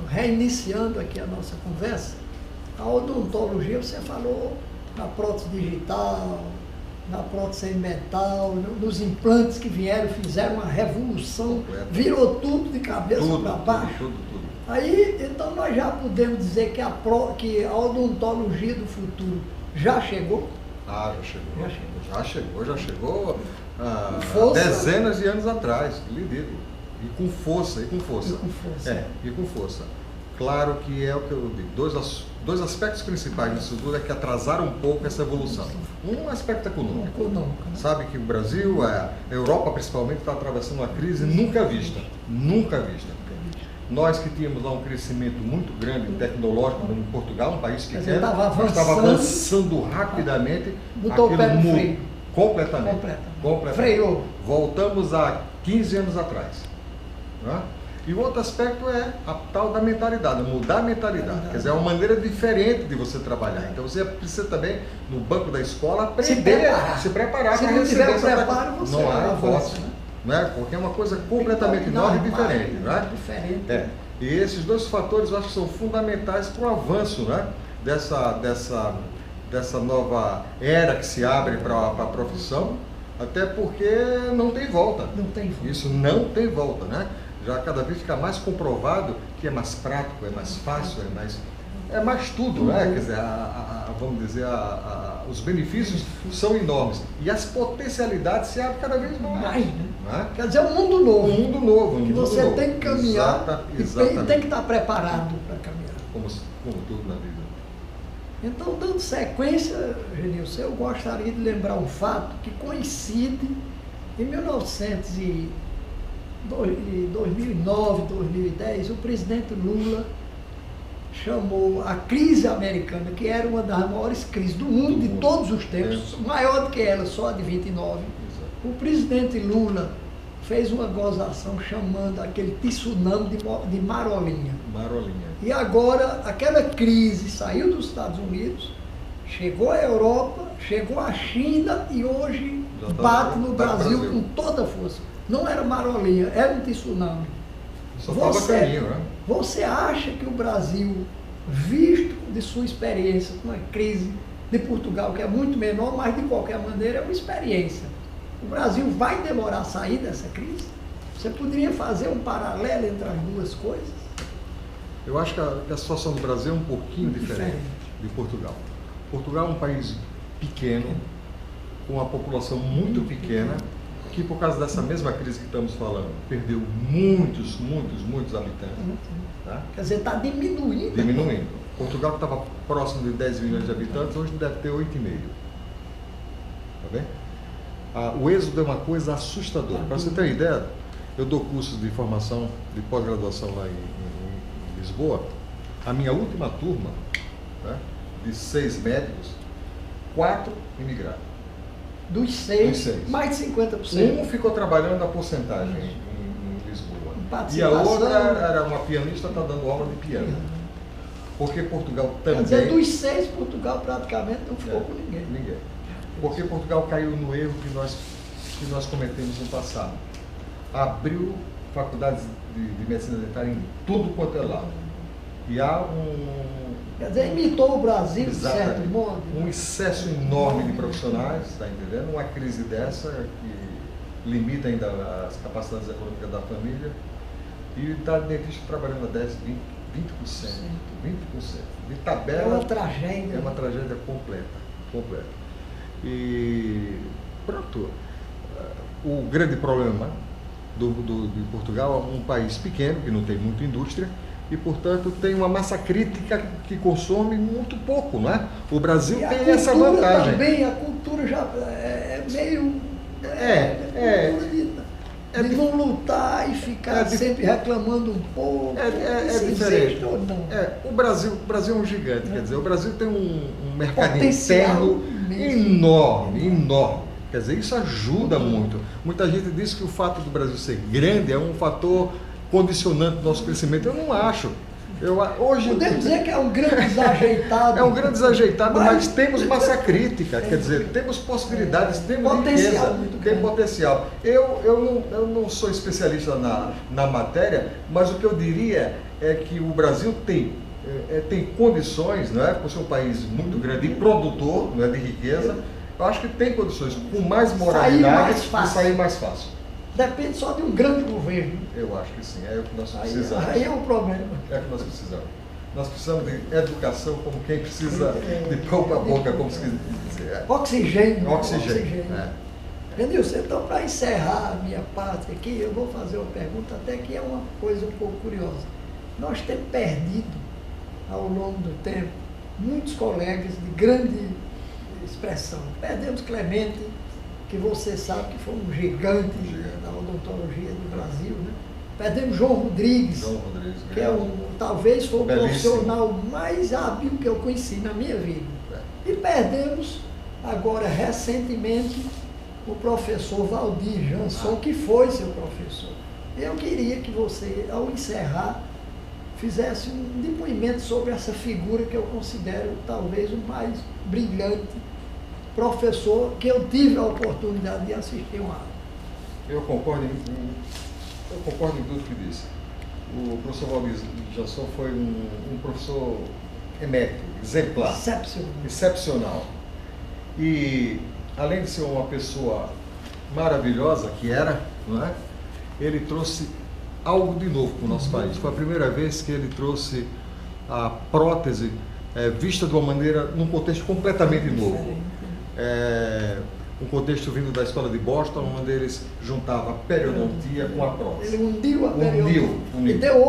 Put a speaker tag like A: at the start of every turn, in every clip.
A: reiniciando aqui a nossa conversa, a odontologia, você falou na prótese digital, na prótese metal, nos implantes que vieram, fizeram uma revolução, virou tudo de cabeça para baixo. Tudo. Aí, então nós já podemos dizer que a odontologia do futuro já chegou?
B: Já chegou dezenas de anos atrás, lhe digo. E com força. E com força. Claro que é o que eu digo, dois aspectos principais disso tudo é que atrasaram um pouco essa evolução. Um aspecto econômico. Sabe que o Brasil, a Europa principalmente, está atravessando uma crise nunca vista. Nós que tínhamos lá um crescimento muito grande tecnológico em Portugal, um país pequeno, estava avançando rapidamente.
A: Botou o pé no freio.
B: Completamente.
A: Freou.
B: Voltamos a 15 anos atrás. Né? E o outro aspecto é a tal da mentalidade, mudar a mentalidade. Quer dizer, é uma maneira diferente de você trabalhar. Então você precisa também, no banco da escola, aprender a se preparar para receber essa
A: preparo, você
B: não há hipótese, né? Porque é uma coisa completamente nova e diferente. Né? E esses dois fatores eu acho que são fundamentais para o avanço, né? dessa nova era que se abre para a profissão, até porque não tem volta. Isso não tem volta, né? Já cada vez fica mais comprovado que é mais prático, é mais fácil, é mais tudo, né? Quer dizer, vamos dizer, os benefícios são enormes e as potencialidades se abrem cada vez mais. Né?
A: Quer dizer, é um mundo novo.
B: Um mundo novo.
A: Que você tem que caminhar e tem que estar preparado para caminhar.
B: Como tudo na vida.
A: Então, dando sequência, Genilson, eu gostaria de lembrar um fato que coincide em 2009, 2010, o presidente Lula chamou a crise americana, que era uma das maiores crises do mundo de todos os tempos, maior do que ela, só a de 29. O presidente Lula fez uma gozação chamando aquele tsunami de marolinha. E agora, aquela crise saiu dos Estados Unidos, chegou à Europa, chegou à China e hoje bate no Brasil com toda a força. Não era marolinha, era um tsunami. Você acha que o Brasil, visto de sua experiência com a crise de Portugal, que é muito menor, mas de qualquer maneira é uma experiência, o Brasil vai demorar a sair dessa crise? Você poderia fazer um paralelo entre as duas coisas?
B: Eu acho que a situação do Brasil é um pouquinho diferente de Portugal. Portugal é um país pequeno, com uma população muito pequena, que por causa dessa mesma crise que estamos falando, perdeu muitos habitantes. Tá?
A: Quer dizer, está diminuindo.
B: Portugal, que estava próximo de 10 milhões de habitantes, hoje deve ter 8,5. Tá bem? O êxodo é uma coisa assustadora. Para você ter uma ideia, eu dou cursos de formação, de pós-graduação lá em Lisboa. A minha última turma, né, de 6 médicos, 4 imigraram.
A: Dos 6, mais de 50%.
B: Um ficou trabalhando a porcentagem em Lisboa. E a outra era uma pianista, está dando aula de piano. Porque Portugal também...
A: Quer dizer, dos 6, Portugal praticamente não ficou com ninguém.
B: Porque Portugal caiu no erro que nós cometemos no passado. Abriu faculdades de medicina dentária em tudo quanto é lado. E há
A: Quer dizer, imitou o Brasil, de certo modo.
B: Um excesso enorme de profissionais, está entendendo? Uma crise dessa que limita ainda as capacidades econômicas da família. E está dentista trabalhando a 10, 20%. De tabela.
A: É uma tragédia.
B: É uma tragédia completa. E pronto. O grande problema de Portugal é um país pequeno, que não tem muita indústria, e, portanto, tem uma massa crítica que consome muito pouco, não é? O Brasil tem essa vantagem.
A: Também, a cultura já é meio... de não lutar e ficar sempre reclamando um pouco.
B: É diferente. Ou não? O Brasil é um gigante, quer dizer, o Brasil tem um mercado interno enorme. Quer dizer, isso ajuda muito. Muita gente diz que o fato do Brasil ser grande é um fator condicionante do nosso crescimento. Eu não acho. Hoje,
A: podemos dizer que é um grande desajeitado.
B: É um grande desajeitado, mas temos massa crítica, quer dizer, temos possibilidades, temos
A: potencial,
B: riqueza, tem potencial. Eu não sou especialista na matéria, mas o que eu diria é que o Brasil tem condições, não é, por ser um país muito grande e produtor, não é, de riqueza, eu acho que tem condições, com mais moralidade, de sair mais fácil.
A: Depende só de um grande governo.
B: Eu acho que sim, é o que nós precisamos.
A: Aí é um problema.
B: É o que nós precisamos. Nós precisamos de educação como quem precisa de pão para a boca, como se dizer.
A: Oxigênio.
B: Oxigênio.
A: Denilson, então, para encerrar a minha parte aqui, eu vou fazer uma pergunta até que é uma coisa um pouco curiosa. Nós temos perdido, ao longo do tempo, muitos colegas de grande expressão. Perdemos Clemente, que você sabe que foi um gigante da odontologia do Brasil, né? Perdemos João Rodrigues, que talvez foi o profissional mais hábil que eu conheci na minha vida. E perdemos, agora, recentemente, o professor Valdir Jansson, que foi seu professor. Eu queria que você, ao encerrar, fizesse um depoimento sobre essa figura que eu considero talvez o mais brilhante professor que eu tive a oportunidade de assistir uma aula.
B: Eu concordo em tudo que disse. O professor Valdir Jansson foi um professor emérito, exemplar, excepcional. E, além de ser uma pessoa maravilhosa, que era, não é? Ele trouxe algo de novo para o nosso país. Foi a primeira vez que ele trouxe a prótese vista de uma maneira, num contexto completamente novo. Um contexto vindo da escola de Boston, onde eles juntavam a periodontia com a prótese.
A: Ele uniu a periodontia e deu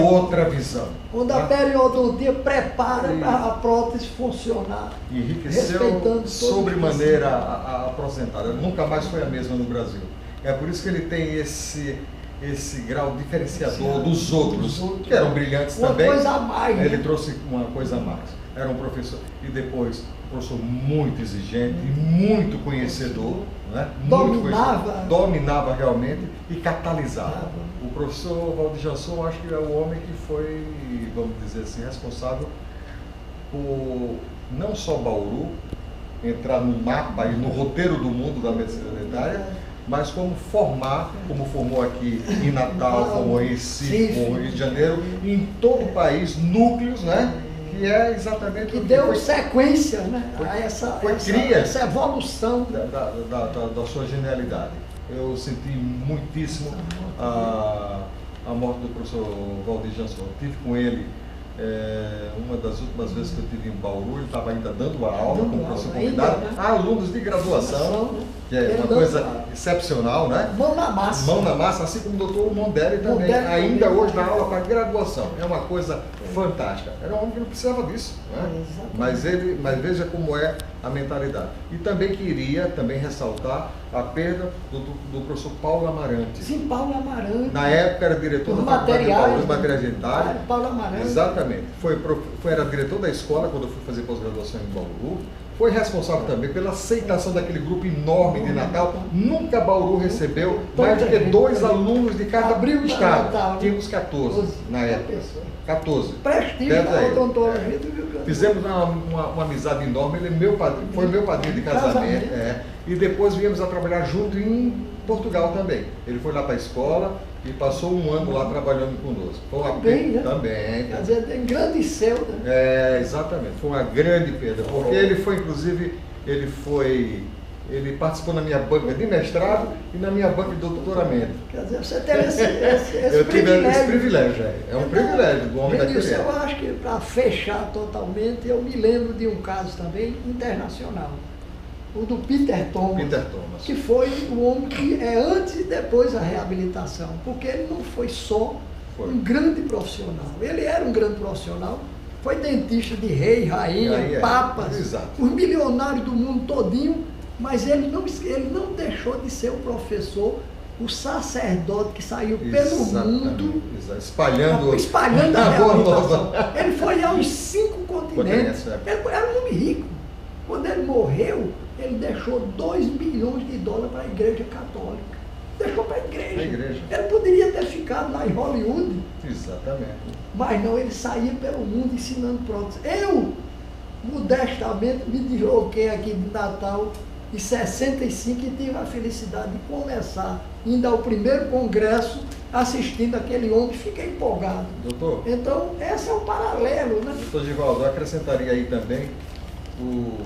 A: outra visão. Onde a periodontia prepara para a prótese funcionar.
B: Enriqueceu sobremaneira a aposentada. Nunca mais foi a mesma no Brasil. É por isso que ele tem esse grau diferenciador dos outros, que eram brilhantes também.
A: Uma coisa a mais.
B: Ele trouxe uma coisa a mais. Era um professor. E depois, um professor muito exigente, muito conhecedor, né? Dominava realmente e catalisava. O professor Valdir Jansson, acho que é o homem que foi, vamos dizer assim, responsável por não só Bauru entrar no mapa e no roteiro do mundo da medicina dentária, mas como formou aqui em Natal, formou em Recife, formou em Rio de Janeiro, em todo o país, núcleos, né? Que é exatamente
A: que deu sequência, né, a essa evolução
B: da sua genialidade. Eu senti muitíssimo a morte do professor Valdir Jansson. Eu tive com ele uma das últimas vezes que eu estive em Bauru, ele estava ainda dando a aula como professor convidado a alunos de graduação, que é uma coisa excepcional, né?
A: Mão na massa.
B: Mão na massa, assim como o doutor Mondelli também, ainda hoje dá aula para graduação. É uma coisa fantástica. Era um homem que não precisava disso, né? Mas veja como é a mentalidade. E também queria ressaltar a perda do professor Paulo Amarante.
A: Sim, Paulo Amarante.
B: Na época era diretor da Faculdade de Bauru, materiais dentários.
A: Paulo Amarante.
B: Exatamente. Era diretor da escola quando eu fui fazer pós-graduação em Bauru. Foi responsável também pela aceitação daquele grupo enorme de Natal. Nunca Bauru recebeu mais do que 2 alunos de cada estado. Tínhamos 14 na época. 14.
A: Prestígio da odontologia do Rio Grande.
B: Fizemos uma amizade enorme. Ele foi meu padrinho de casamento. E depois viemos a trabalhar junto em Portugal também. Ele foi lá para a escola e passou um ano lá trabalhando conosco. Foi uma perda também.
A: Quer dizer, engrandeceu, né?
B: Exatamente. Foi uma grande perda, porque ele foi, inclusive, ele participou na minha banca de mestrado e na minha banca de doutoramento.
A: Quer dizer, você teve esse
B: eu tive esse privilégio. É um privilégio do homem daquele.
A: Eu acho que, para fechar totalmente, eu me lembro de um caso também internacional. O do Peter Thomas, que foi o homem que é antes e depois da reabilitação, porque ele não foi só um grande profissional, ele era um grande profissional, foi dentista de rei, rainha, papas, os milionários do mundo todinho, mas ele não deixou de ser o professor, o sacerdote que saiu pelo mundo, espalhando a reabilitação. Ele foi aos 5 continentes, ele era um homem rico. Quando ele morreu, ele deixou $2 milhões para a Igreja Católica. deixou para a igreja.
B: igreja.
A: Ele poderia ter ficado lá em Hollywood.
B: Exatamente.
A: Mas não, ele saía pelo mundo ensinando prótese. Eu, modestamente, me desloquei aqui de Natal em 65 e tive a felicidade de começar, indo ao primeiro congresso, assistindo aquele homem, fiquei empolgado.
B: Doutor?
A: Então, esse é o paralelo, né?
B: Doutor Givaldo, eu acrescentaria aí também o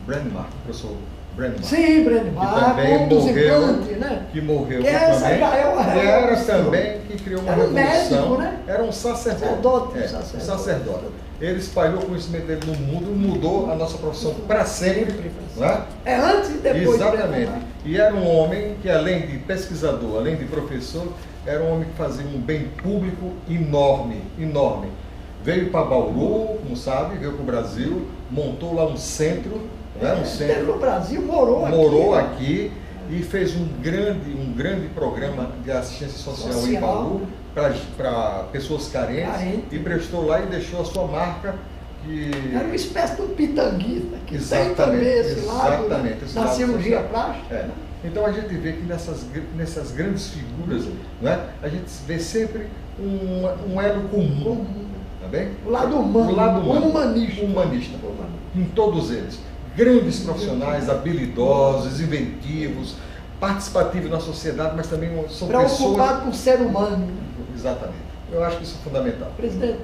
B: Brandmar, professor Brandmar.
A: Sim, Brandmar, um dos implantes, né?
B: Que morreu
A: que essa
B: também.
A: já é uma
B: que era também que criou uma revolução.
A: Médico, né?
B: Era um sacerdote. Um sacerdote. Ele espalhou o conhecimento dele no mundo, mudou a nossa profissão para sempre. Não é?
A: É antes e depois.
B: Exatamente. E era um homem que, além de pesquisador, além de professor, era um homem que fazia um bem público enorme, enorme. Veio para Bauru, como sabe, veio para o Brasil, montou lá um centro. Um centro
A: no Brasil, morou
B: aqui e fez um grande programa de assistência social. Em Bauru para pessoas carentes e prestou lá e deixou a sua marca.
A: Era uma espécie de um pitanguista, que
B: exatamente,
A: tem também esse lado da cirurgia plástica.
B: É. Então a gente vê que nessas grandes figuras, né, a gente vê sempre um elo comum. Tá bem?
A: O lado humano,
B: humanista. Em todos eles. Grandes profissionais, habilidosos, inventivos, participativos na sociedade, mas também são pessoas...
A: Preocupados com o ser humano.
B: Exatamente. Eu acho que isso é fundamental.
A: Presidente,